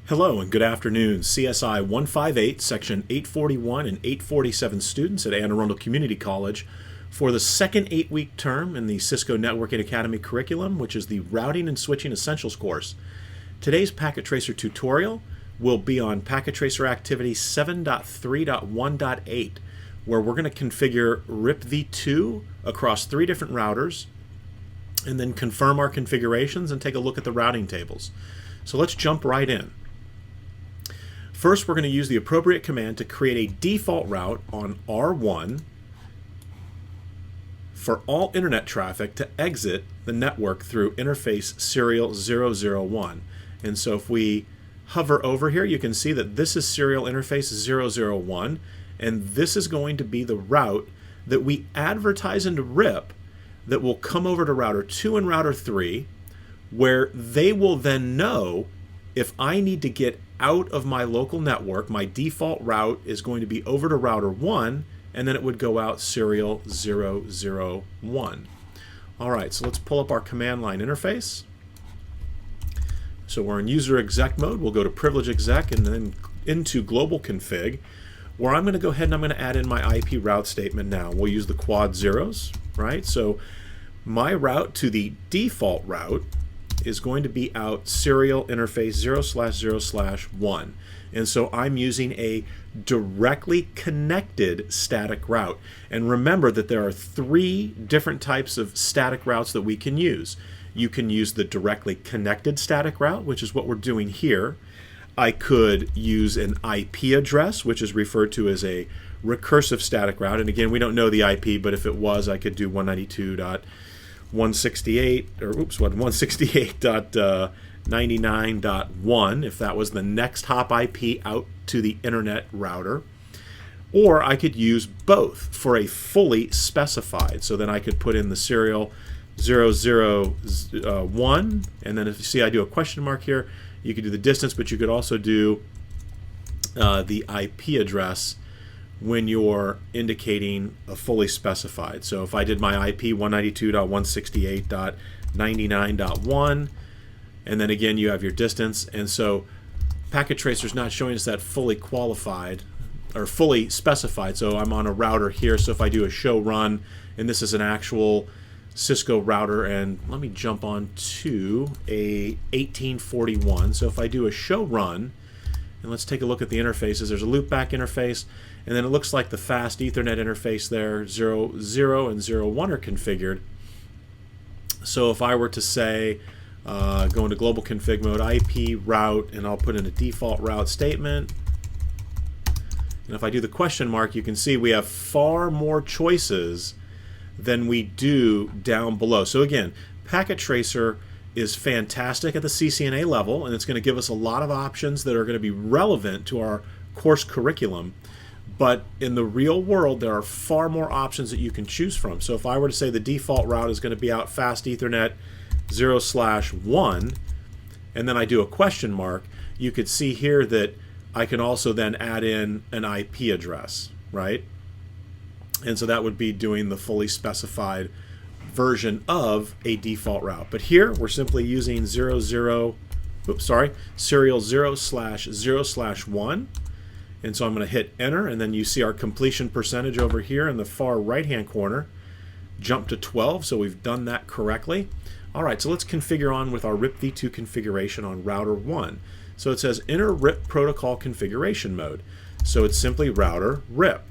Hello and good afternoon. CSI158, Section 841 and 847 students at Anne Arundel Community College for the second 8-week term in the Cisco Networking Academy curriculum, which is the Routing and Switching Essentials course. Today's PacketTracer tutorial will be on PacketTracer Activity 7.3.1.8, where we're going to configure RIP-v2 across 3 different routers and then confirm our configurations and take a look at the routing tables. So let's jump right in. First, we're going to use the appropriate command to create a default route on R1 for all internet traffic to exit the network through interface serial 001. And so if we hover over here, you can see that this is serial interface 001, and this is going to be the route that we advertise into RIP that will come over to router 2 and router 3, where they will then know if I need to get out of my local network. My default route is going to be over to router 1, and then it would go out serial 001. All right, so let's pull up our command line interface. So we're in user exec mode. We'll go to privilege exec and then into global config, where I'm going to go ahead and I'm going to add in my IP route statement now. We'll use the quad zeros, right? So my route to the default route is going to be out serial interface 0/0/1. And so I'm using a directly connected static route. And remember that there are 3 different types of static routes that we can use. You can use the directly connected static route, which is what we're doing here. I could use an IP address, which is referred to as a recursive static route. And again, we don't know the IP, but if it was, I could do 168.99.1 if that was the next hop IP out to the internet router. Or I could use both for a fully specified. So then I could put in the serial 001, and then if you see I do a question mark here, you could do the distance, but you could also do the IP address when you're indicating a fully specified. So if I did my IP 192.168.99.1, and then again you have your distance, and so PacketTracer is not showing us that fully qualified or fully specified. So I'm on a router here, so if I do a show run, and this is an actual Cisco router, and let me jump on to a 1841. So if I do a show run, and let's take a look at the interfaces. There's a loopback interface, and then it looks like the fast Ethernet interface there, 00 and 01 are configured. So if I were to say, go into global config mode, IP route, and I'll put in a default route statement. And if I do the question mark, you can see we have far more choices than we do down below. So again, PacketTracer is fantastic at the CCNA level, and it's going to give us a lot of options that are going to be relevant to our course curriculum. But in the real world, there are far more options that you can choose from. So if I were to say the default route is going to be out fast Ethernet 0/1, and then I do a question mark, you could see here that I can also then add in an IP address, right? And so that would be doing the fully specified version of a default route. But here we're simply using serial 0/0/1. And so I'm going to hit enter, and then you see our completion percentage over here in the far right hand corner jump to 12, so we've done that correctly. All right, so let's configure on with our RIP-v2 configuration on router 1. So it says enter RIP protocol configuration mode. So it's simply router RIP.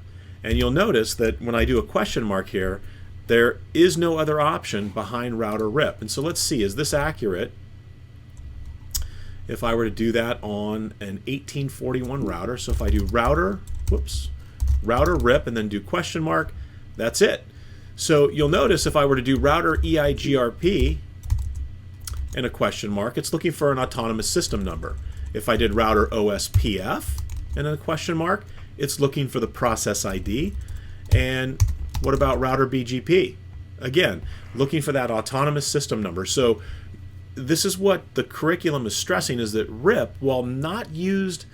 And you'll notice that when I do a question mark here, there is no other option behind router RIP. And so let's see, is this accurate? If I were to do that on an 1841 router, so if I do router RIP and then do question mark, that's it. So you'll notice if I were to do router EIGRP and a question mark, it's looking for an autonomous system number. If I did router OSPF and then a question mark, it's looking for the process ID. And what about router BGP? Again, looking for that autonomous system number. So this is what the curriculum is stressing, is that RIP, while not used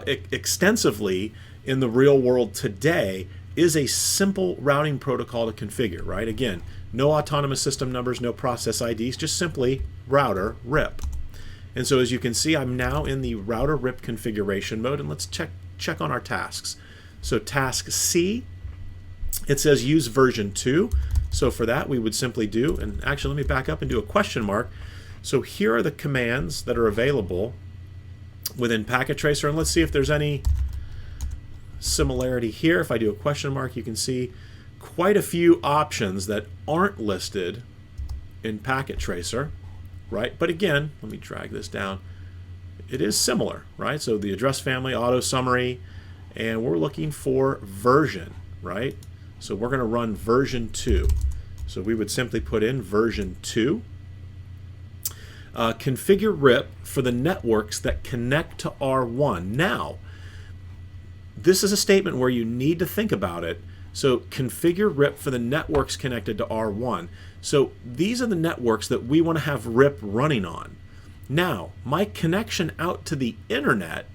extensively in the real world today, is a simple routing protocol to configure, right? Again, no autonomous system numbers, no process IDs, just simply router RIP. And so as you can see, I'm now in the router RIP configuration mode, and let's check on our tasks. So task C, it says use version 2. So for that, we would simply do, and actually let me back up and do a question mark. So here are the commands that are available within PacketTracer, and let's see if there's any similarity here. If I do a question mark, you can see quite a few options that aren't listed in PacketTracer, right? But again, let me drag this down. It is similar, right? So the address family, auto summary, and we're looking for version, right? So we're going to run version 2. So we would simply put in version 2. Configure RIP for the networks that connect to R1. Now, this is a statement where you need to think about it. So configure RIP for the networks connected to R1. So these are the networks that we want to have RIP running on. Now, my connection out to the internet,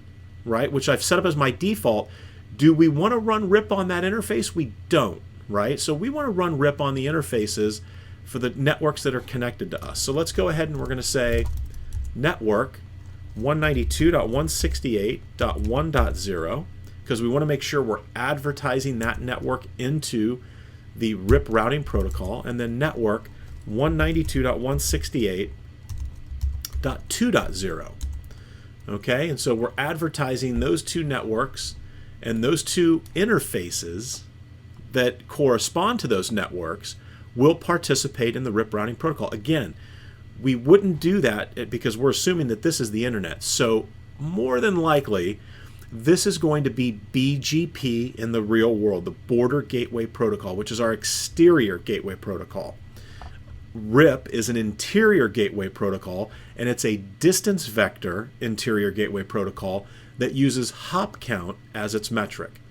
right, which I've set up as my default, do we want to run RIP on that interface? We don't, right? So we want to run RIP on the interfaces for the networks that are connected to us. So let's go ahead and we're going to say network 192.168.1.0 because we want to make sure we're advertising that network into the RIP routing protocol, and then network 192.168.2.0. Okay, and so we're advertising those two networks and those two interfaces that correspond to those networks will participate in the RIP routing protocol. Again, we wouldn't do that because we're assuming that this is the internet. So more than likely, this is going to be BGP in the real world, the Border Gateway Protocol, which is our exterior gateway protocol. RIP is an interior gateway protocol, and it's a distance vector interior gateway protocol that uses hop count as its metric.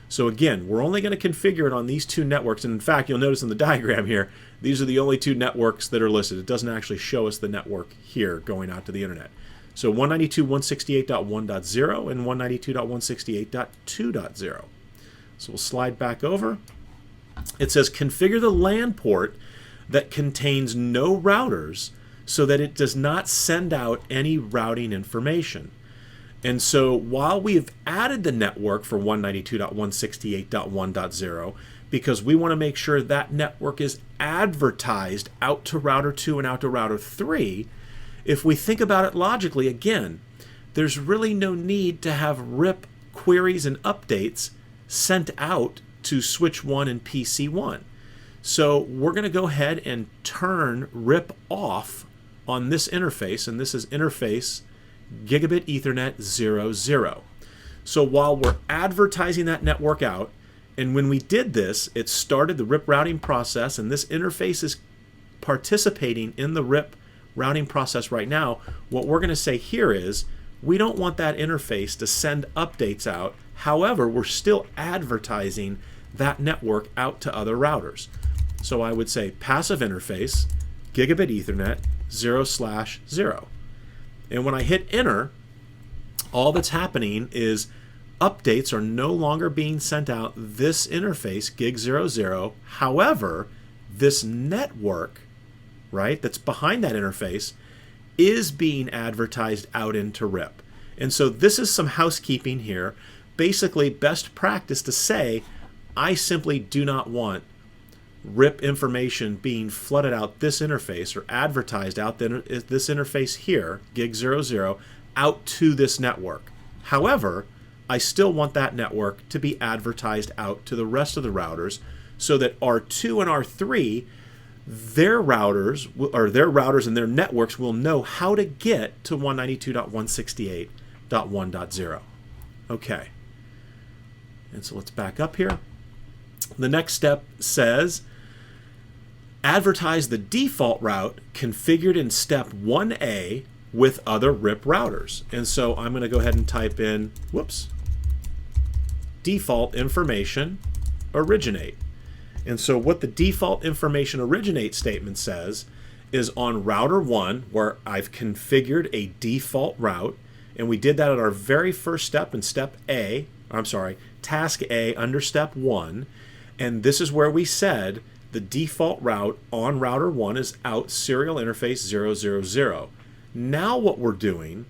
So again, we're only going to configure it on these two networks, and in fact, you'll notice in the diagram here, these are the only two networks that are listed. It doesn't actually show us the network here going out to the internet. So 192.168.1.0 and 192.168.2.0. So we'll slide back over. It says configure the LAN port that contains no routers so that it does not send out any routing information. And so while we've added the network for 192.168.1.0, because we want to make sure that network is advertised out to router 2 and out to router 3, if we think about it logically, again, there's really no need to have RIP queries and updates sent out to switch 1 and PC 1. So we're going to go ahead and turn RIP off on this interface, and this is interface Gigabit Ethernet 00. So while we're advertising that network out, and when we did this, it started the RIP routing process, and this interface is participating in the RIP routing process right now, what we're going to say here is we don't want that interface to send updates out. However, we're still advertising that network out to other routers. So I would say passive interface Gigabit Ethernet 0/0. And when I hit enter, all that's happening is updates are no longer being sent out this interface, gig 00. However, this network, right, that's behind that interface is being advertised out into RIP. And so this is some housekeeping here. Basically, best practice to say, I simply do not want RIP information being flooded out this interface or advertised out this interface here, gig 00, out to this network. However, I still want that network to be advertised out to the rest of the routers so that R2 and R3, their routers and their networks will know how to get to 192.168.1.0. Okay. And so let's back up here. The next step says advertise the default route configured in step 1A with other RIP routers. And so I'm going to go ahead and type in, default information originate. And so what the default information originate statement says is on router 1, where I've configured a default route, and we did that at our very first step in task A under step 1, and this is where we said the default route on router 1 is out serial interface 000. Now what we're doing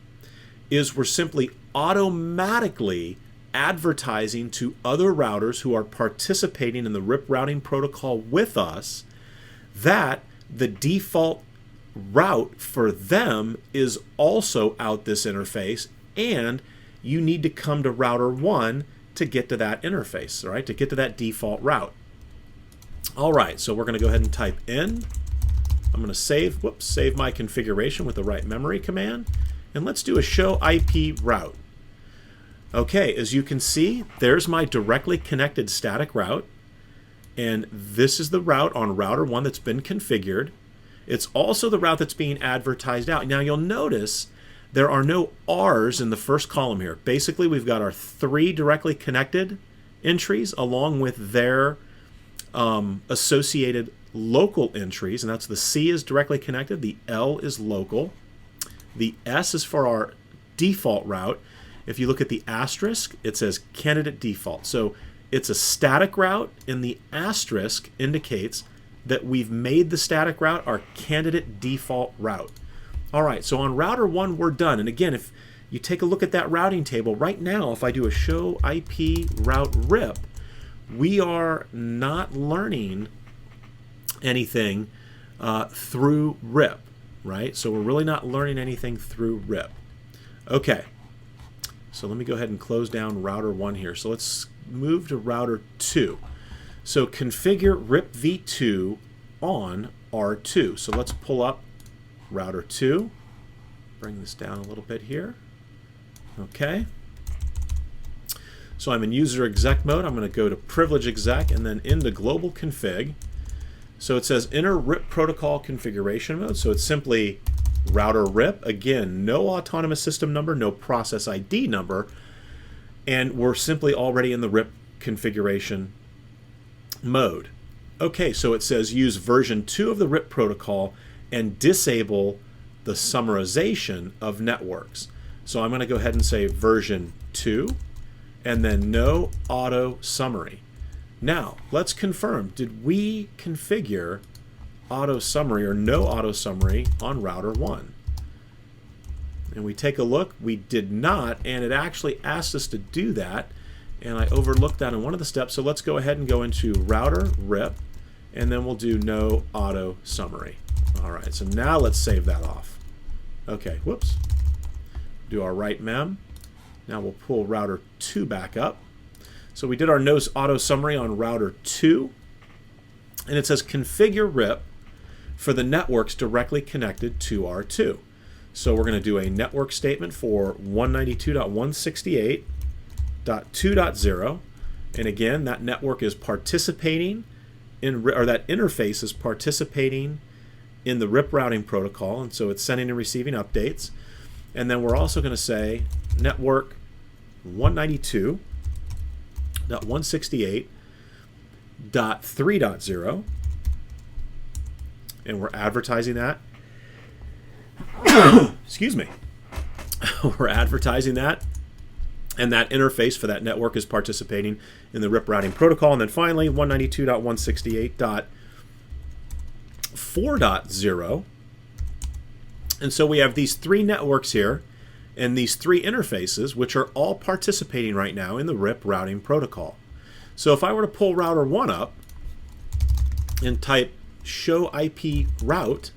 is we're simply automatically advertising to other routers who are participating in the RIP routing protocol with us that the default route for them is also out this interface, and you need to come to router 1 to get to that interface, all right, to get to that default route. All right, so we're going to go ahead and type in. I'm going to save my configuration with the right memory command, and let's do a show IP route. Okay, as you can see, there's my directly connected static route, and this is the route on router 1 that's been configured. It's also the route that's being advertised out. Now you'll notice there are no R's in the first column here. Basically, we've got our 3 directly connected entries along with their associated local entries, and that's the C is directly connected, the L is local, the S is for our default route. If you look at the asterisk, it says candidate default. So it's a static route, and the asterisk indicates that we've made the static route our candidate default route. All right, so on router 1, we're done. And again, if you take a look at that routing table, right now, if I do a show IP route RIP, we are not learning anything through RIP, right? So we're really not learning anything through RIP. Okay, so let me go ahead and close down router 1 here. So let's move to router 2. So configure RIP v2 on R2. So let's pull up router 2. Bring this down a little bit here. Okay. So I'm in user exec mode. I'm going to go to privilege exec and then into global config. So it says enter RIP protocol configuration mode. So it's simply router RIP. Again, no autonomous system number, no process ID number. And we're simply already in the RIP configuration mode. Okay, so it says use version 2 of the RIP protocol and disable the summarization of networks. So I'm going to go ahead and say version 2 and then no auto summary. Now, let's confirm, did we configure auto summary or no auto summary on router 1? And we take a look, we did not, and it actually asked us to do that, and I overlooked that in one of the steps. So let's go ahead and go into router RIP, and then we'll do no auto summary. All right, so now let's save that off. Okay, whoops. Do our write mem. Now we'll pull router 2 back up. So we did our no auto summary on router 2, and it says configure RIP for the networks directly connected to R2. So we're going to do a network statement for 192.168.2.0, and again, that network is participating in, or that interface is participating in the RIP routing protocol, and so it's sending and receiving updates. And then we're also going to say network 192.168.3.0, and we're advertising that. Excuse me. We're advertising that, and that interface for that network is participating in the RIP routing protocol. And then finally, 192.168.4.0. And so we have these 3 networks here and these 3 interfaces, which are all participating right now in the RIP routing protocol. So if I were to pull router 1 up and type show IP route,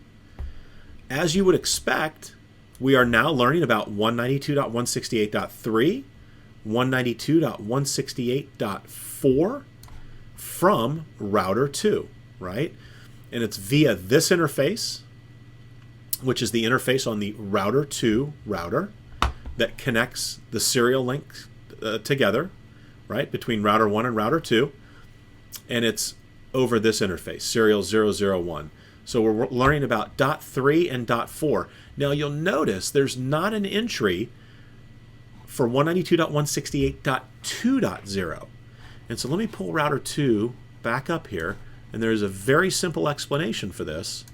as you would expect, we are now learning about 192.168.3, 192.168.4 from router 2, right? And it's via this interface, which is the interface on the router 2 router that connects the serial links together, right, between router 1 and router 2. And it's over this interface, serial 001. So we're learning about .3 and .4. Now you'll notice there's not an entry for 192.168.2.0. And so let me pull router 2 back up here, and there's a very simple explanation for this.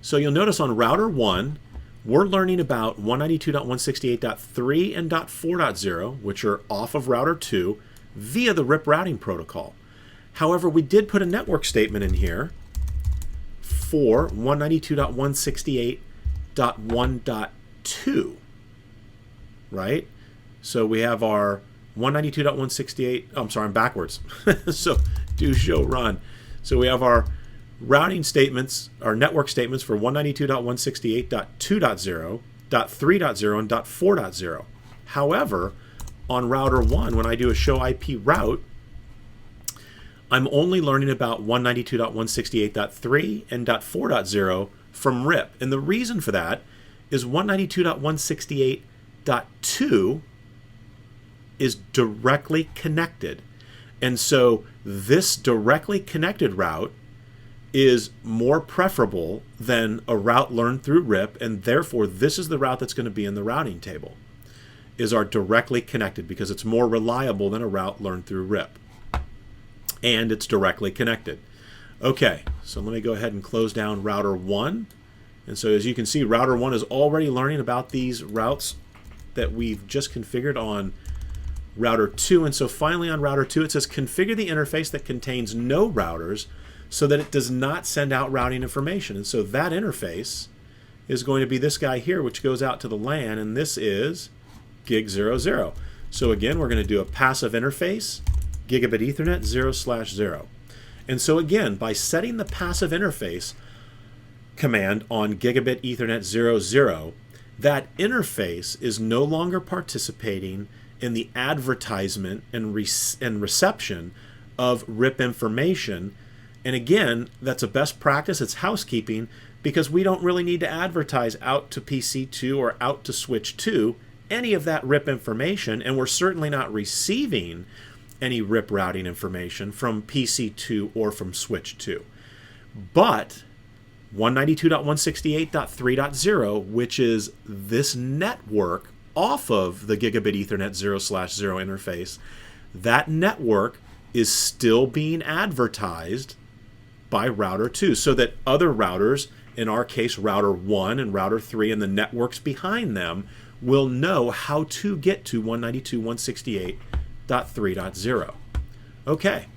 So you'll notice on router 1, we're learning about 192.168.3 and .4.0, which are off of router 2, via the RIP routing protocol. However, we did put a network statement in here for 192.168 192.1.2, right? So we have our 192.168, I'm sorry, I'm backwards. So do show run. So we have our routing statements, our network statements for 192.168.2.0, .3.0, and .4.0. However, on router 1, when I do a show IP route, I'm only learning about 192.168.3 and .4.0 from RIP. And the reason for that is 192.168.2 is directly connected. And so this directly connected route is more preferable than a route learned through RIP, and therefore this is the route that's going to be in the routing table, is our directly connected, because it's more reliable than a route learned through RIP. And it's directly connected. Okay, so let me go ahead and close down router 1. And so as you can see, router 1 is already learning about these routes that we've just configured on router 2. And so finally on router 2, it says configure the interface that contains no routers so that it does not send out routing information. And so that interface is going to be this guy here, which goes out to the LAN, and this is gig 00. So again, we're going to do a passive interface, gigabit Ethernet 0/0. And so again, by setting the passive interface command on gigabit Ethernet 00, that interface is no longer participating in the advertisement and reception of RIP information. And again, that's a best practice. It's housekeeping, because we don't really need to advertise out to PC2 or out to switch 2 any of that RIP information, and we're certainly not receiving any RIP routing information from PC2 or from switch 2. But 192.168.3.0, which is this network off of the gigabit Ethernet 0/0 interface, that network is still being advertised by router 2, so that other routers, in our case router 1 and router 3 and the networks behind them, will know how to get to 192.168.3.0. Okay,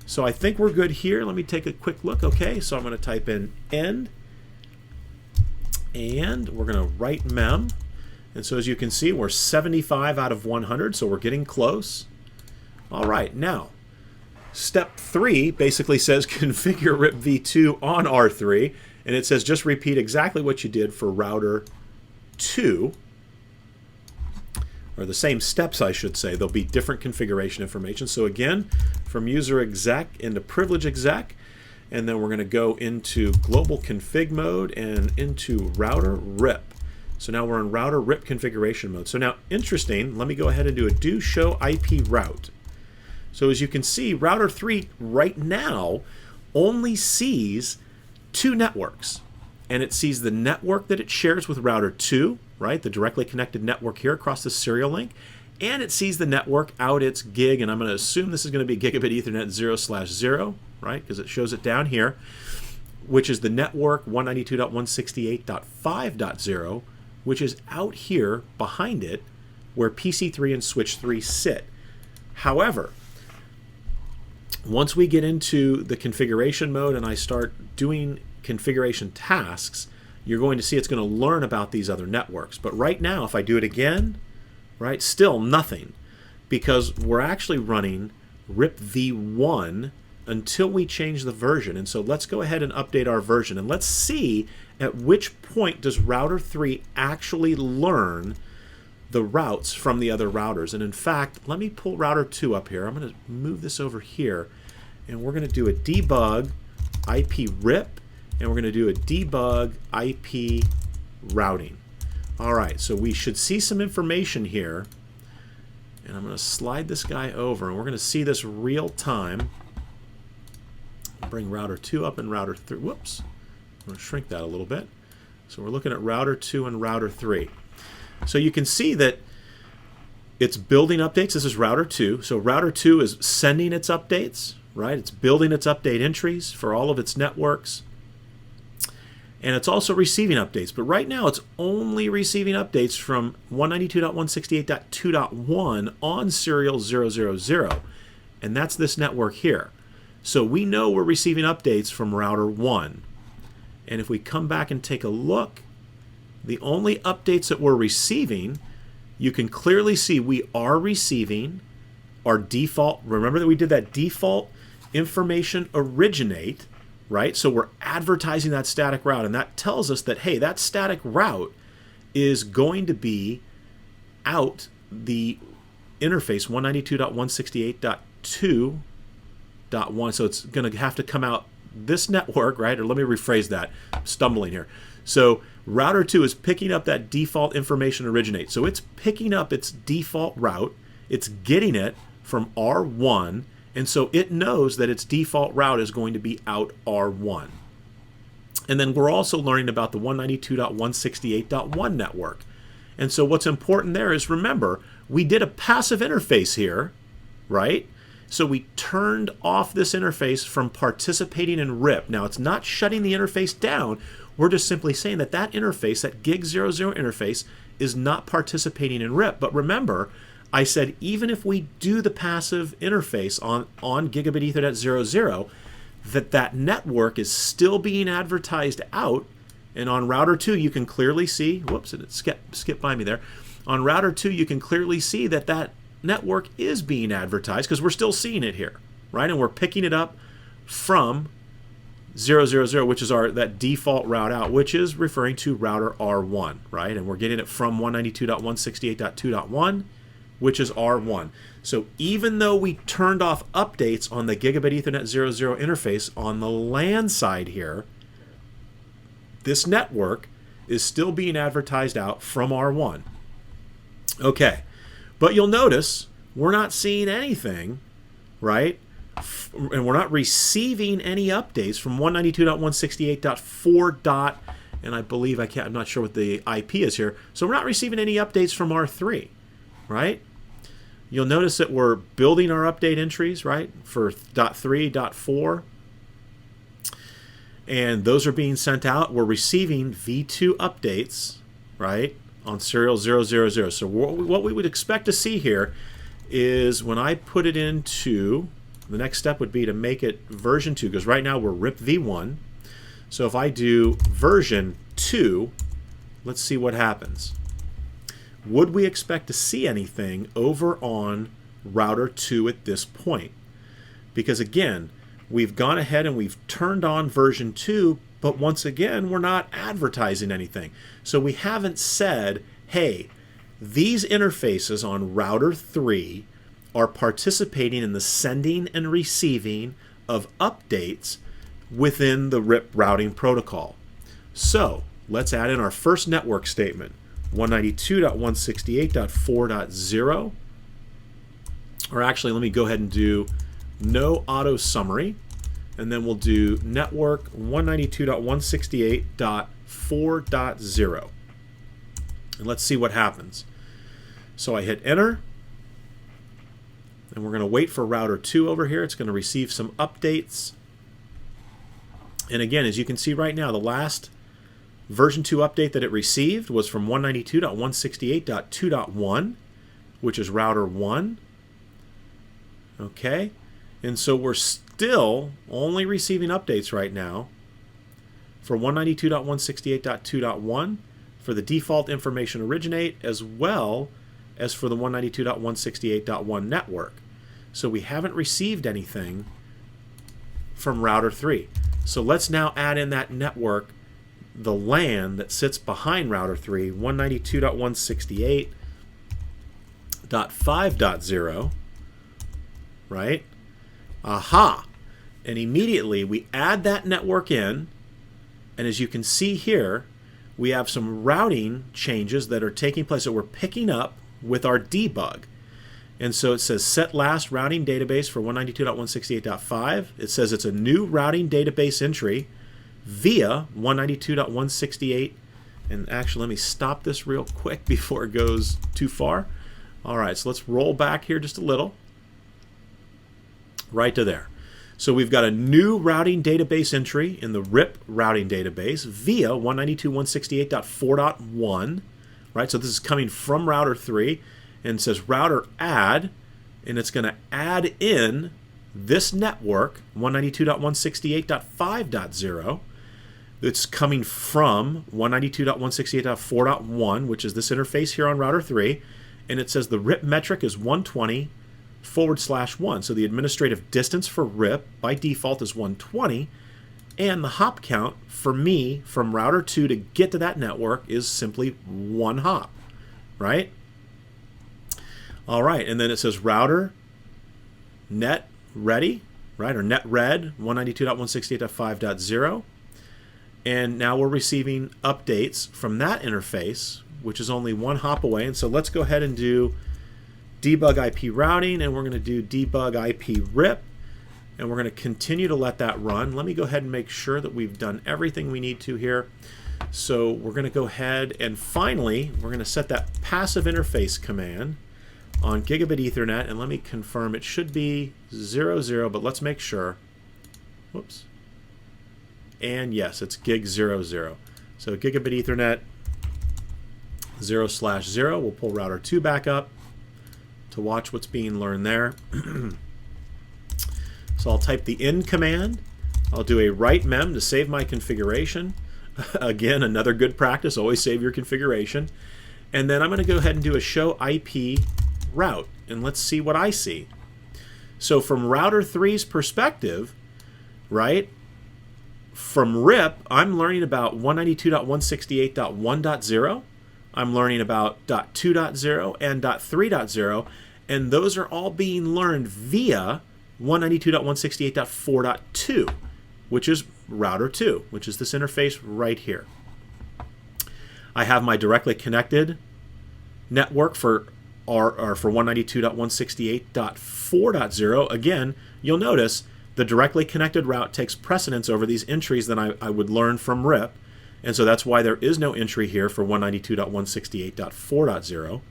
so I think we're good here. Let me take a quick look. Okay, so I'm going to type in end, and we're going to write mem. And so as you can see, we're 75 out of 100, so we're getting close. All right, now, step 3 basically says configure RIP v2 on R3, and it says just repeat exactly what you did for router 2, or the same steps, I should say. There'll be different configuration information. So again, from user exec into privilege exec, and then we're going to go into global config mode and into router RIP. So now we're in router RIP configuration mode. So now, interesting, let me go ahead and do a do show IP route. So as you can see, router 3 right now only sees 2 networks. And it sees the network that it shares with router 2, right? The directly connected network here across the serial link. And it sees the network out its gig, and I'm going to assume this is going to be gigabit Ethernet 0/0, right? Because it shows it down here, which is the network 192.168.5.0, which is out here behind it where PC3 and switch 3 sit. However, once we get into the configuration mode and I start doing configuration tasks, you're going to see it's going to learn about these other networks. But right now, if I do it again, right, still nothing, because we're actually running RIP v1 until we change the version. And so let's go ahead and update our version, and let's see at which point does router 3 actually learn the routes from the other routers. And in fact, let me pull router 2 up here. I'm going to move this over here, and we're going to do a debug IP RIP, and we're going to do a debug IP routing. All right, so we should see some information here, and I'm going to slide this guy over, and we're going to see this real time. Bring router 2 up and router 3. Whoops. I'm going to shrink that a little bit. So we're looking at router 2 and router 3. So you can see that it's building updates. This is router 2. So router 2 is sending its updates, right? It's building its update entries for all of its networks. And it's also receiving updates. But right now it's only receiving updates from 192.168.2.1 on serial 000. And that's this network here. So we know we're receiving updates from router 1. And if we come back and take a look, the only updates that we're receiving, you can clearly see we are receiving our default. Remember that we did that default information originate, right? So we're advertising that static route, and that tells us that, hey, that static route is going to be out the interface 192.168.2.1. So it's going to have to come out this network, right? Or let me rephrase that. I'm stumbling here. So router 2 is picking up that default information originate. So it's picking up its default route. It's getting it from R1. And so it knows that its default route is going to be out R1. And then we're also learning about the 192.168.1 network. And so what's important there is, remember, we did a passive interface here, right? So we turned off this interface from participating in RIP. Now, it's not shutting the interface down. We're just simply saying that that interface, that gig00 interface, is not participating in RIP. But remember, I said even if we do the passive interface on Gigabit Ethernet 00, that network is still being advertised out. And on router 2, you can clearly see, whoops, it skipped by me there. On router 2, you can clearly see that that network is being advertised because we're still seeing it here, right? And we're picking it up from 000, which is that default route out, which is referring to router R1, right? And we're getting it from 192.168.2.1, which is R1. So even though we turned off updates on the Gigabit Ethernet 00 interface on the LAN side here, this network is still being advertised out from R1. Okay, but you'll notice we're not seeing anything, right? And we're not receiving any updates from 192.168.4. And I believe I'm not sure what the IP is here. So we're not receiving any updates from R3, right? You'll notice that we're building our update entries, right, for .3, .4. And those are being sent out. We're receiving V2 updates, right, on serial 000. So what we would expect to see here is when I put it into, the next step would be to make it version 2, because right now we're RIP v1. So if I do version 2, let's see what happens. Would we expect to see anything over on router 2 at this point? Because again, we've gone ahead and we've turned on version 2, but once again, we're not advertising anything. So we haven't said, hey, these interfaces on router 3 are participating in the sending and receiving of updates within the RIP routing protocol. So let's add in our first network statement, 192.168.4.0. Or actually, let me go ahead and do no auto summary, and then we'll do network 192.168.4.0. And let's see what happens. So I hit enter, and we're going to wait for router 2 over here. It's going to receive some updates. And again, as you can see right now, the last version 2 update that it received was from 192.168.2.1, which is router 1. Okay, and so we're still only receiving updates right now for 192.168.2.1 for the default information originate, as well as for the 192.168.1 network. So we haven't received anything from router 3. So let's now add in that network, the LAN that sits behind router 3, 192.168.5.0, right? Aha! And immediately we add that network in, and as you can see here, we have some routing changes that are taking place that we're picking up with our debug. And so it says set last routing database for 192.168.5. It says it's a new routing database entry via 192.168. And actually, let me stop this real quick before it goes too far. All right, so let's roll back here just a little. Right to there. So we've got a new routing database entry in the RIP routing database via 192.168.4.1. Right, so this is coming from router 3. And it says router add, and it's going to add in this network, 192.168.5.0, It's coming from 192.168.4.1, which is this interface here on router 3, and it says the RIP metric is 120/1. So the administrative distance for RIP by default is 120, and the hop count for me from router 2 to get to that network is simply 1 hop, right? All right, and then it says router net ready, right, or net read 192.168.5.0. And now we're receiving updates from that interface, which is only 1 hop away. And so let's go ahead and do debug IP routing, and we're going to do debug IP RIP, and we're going to continue to let that run. Let me go ahead and make sure that we've done everything we need to here. So we're going to go ahead and finally, we're going to set that passive interface command on gigabit Ethernet, and let me confirm it should be 00, but let's make sure. Whoops. And yes, it's gig 00. So gigabit Ethernet 0/0. We'll pull router 2 back up to watch what's being learned there. So I'll type the in command. I'll do a write mem to save my configuration. Again, another good practice, always save your configuration. And then I'm going to go ahead and do a show IP route, and let's see what I see. So from router 3's perspective, right, from RIP, I'm learning about 192.168.1.0. I'm learning about .2.0 and .3.0, and those are all being learned via 192.168.4.2, which is router 2, which is this interface right here. I have my directly connected network for 192.168.4.0. Again, you'll notice the directly connected route takes precedence over these entries that I would learn from RIP, and so that's why there is no entry here for 192.168.4.0.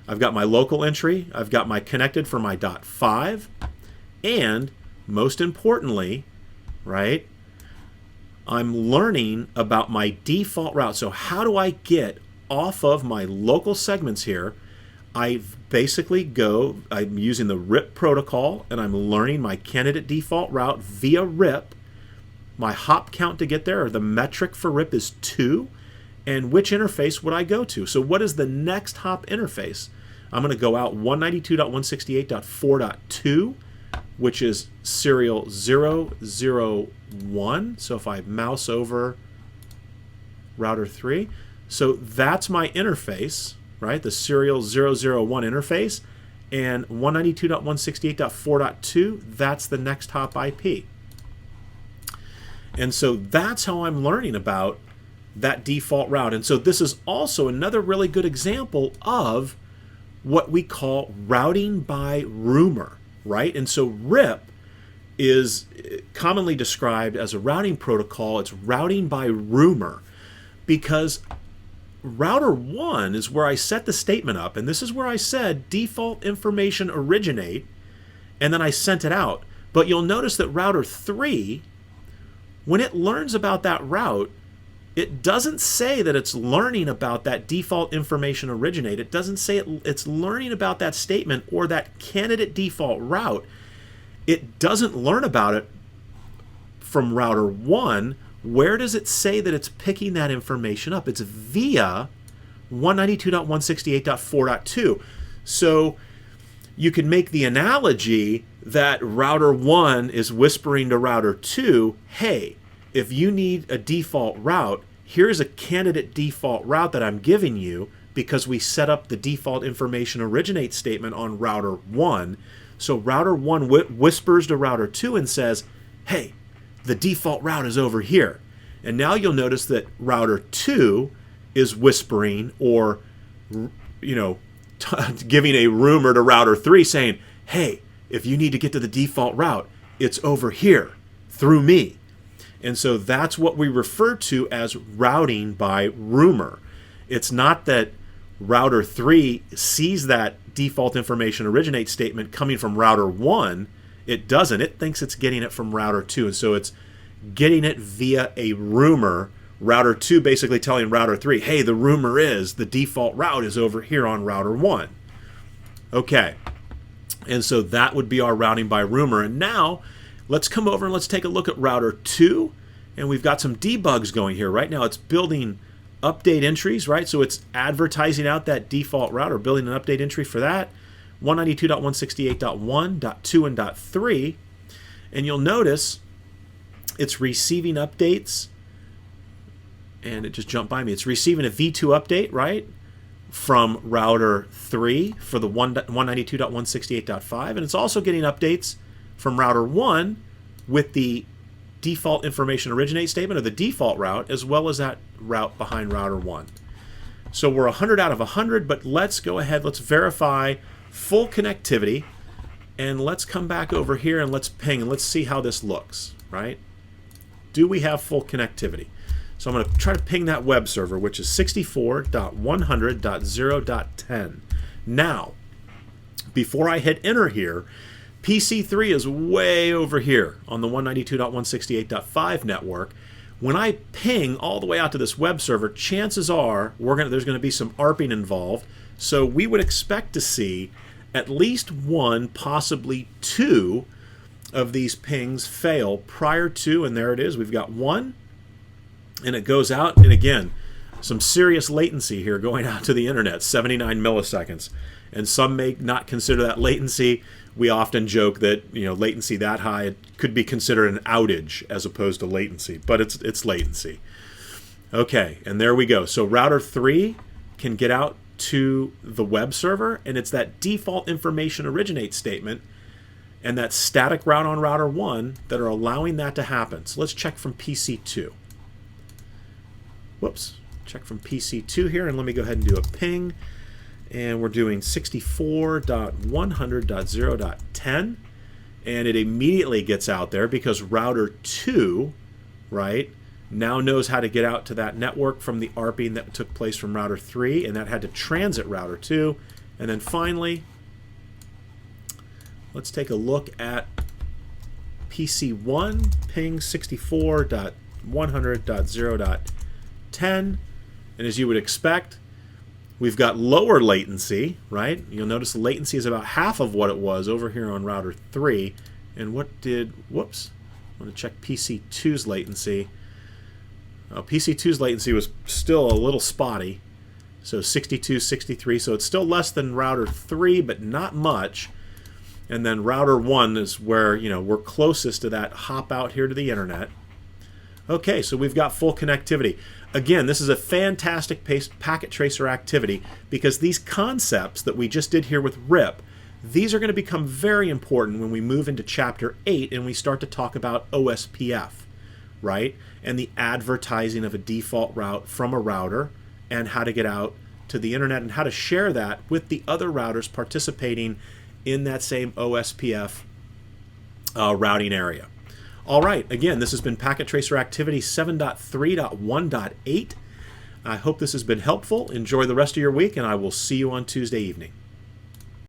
I've got my local entry, I've got my connected for my .5, and most importantly, right, I'm learning about my default route. So how do I get off of my local segments here? I basically I'm using the RIP protocol, and I'm learning my candidate default route via RIP. My hop count to get there, or the metric for RIP, is 2. And which interface would I go to? So what is the next hop interface? I'm going to go out 192.168.4.2, which is serial 001. So if I mouse over router 3, so that's my interface, right? The serial 001 interface, and 192.168.4.2, that's the next hop IP. And so that's how I'm learning about that default route. And so this is also another really good example of what we call routing by rumor, right? And so RIP is commonly described as a routing protocol. It's routing by rumor, because router 1 is where I set the statement up, and this is where I said default information originate, and then I sent it out. But you'll notice that router 3, when it learns about that route, it doesn't say that it's learning about that default information originate. It doesn't say it's learning about that statement or that candidate default route. It doesn't learn about it from router 1. Where does it say that it's picking that information up? It's via 192.168.4.2. So you can make the analogy that router 1 is whispering to router 2, hey, if you need a default route, here's a candidate default route that I'm giving you, because we set up the default information originate statement on router 1. So router 1 whispers to router 2 and says, hey, the default route is over here. And now you'll notice that router 2 is whispering, or, you know, giving a rumor to router 3 saying, hey, if you need to get to the default route, it's over here through me. And so that's what we refer to as routing by rumor. It's not that router 3 sees that default information originate statement coming from router 1. It doesn't. It thinks it's getting it from router 2. And so it's getting it via a rumor. Router 2 basically telling router 3, hey, the rumor is the default route is over here on router 1. Okay. And so that would be our routing by rumor. And now let's come over and let's take a look at router 2 And we've got some debugs going here. Right now it's building update entries, right? So it's advertising out that default route or building an update entry for that. 192.168.1.2 and .3. And you'll notice it's receiving updates. And it just jumped by me. It's receiving a V2 update, right? From router 3 for the 192.168.5. And it's also getting updates from router 1 with the default information originate statement or the default route, as well as that route behind router 1. So we're 100 out of 100, but let's go ahead, let's verify full connectivity, and let's come back over here and let's ping and let's see how this looks, right? Do we have full connectivity? So I'm going to try to ping that web server, which is 64.100.0.10. Now, before I hit enter here, PC3 is way over here on the 192.168.5 network. When I ping all the way out to this web server, chances are there's going to be some ARPing involved. So we would expect to see at least one, possibly two of these pings fail prior to, and there it is, we've got one, and it goes out, and again, some serious latency here going out to the internet, 79 milliseconds. And some may not consider that latency. We often joke that latency that high, it could be considered an outage as opposed to latency, but it's latency. Okay, and there we go. So router 3 can get out to the web server, and it's that default information originate statement and that static route on router 1 that are allowing that to happen. So let's check from PC2. Whoops, check from PC2 here, and let me go ahead and do a ping. And we're doing 64.100.0.10, and it immediately gets out there because router 2, right, now knows how to get out to that network from the ARPing that took place from router 3, and that had to transit router 2. And then finally, let's take a look at PC1, ping 64.100.0.10, and as you would expect, we've got lower latency, right? You'll notice the latency is about half of what it was over here on router 3. And whoops, I want to check PC2's latency. PC2's latency was still a little spotty. So 62, 63, so it's still less than router 3, but not much. And then router 1 is where, we're closest to that hop out here to the internet. Okay, so we've got full connectivity. Again, this is a fantastic packet tracer activity because these concepts that we just did here with RIP, these are going to become very important when we move into Chapter 8 and we start to talk about OSPF, right? And the advertising of a default route from a router and how to get out to the internet and how to share that with the other routers participating in that same OSPF routing area. All right, again, this has been Packet Tracer Activity 7.3.1.8. I hope this has been helpful. Enjoy the rest of your week, and I will see you on Tuesday evening.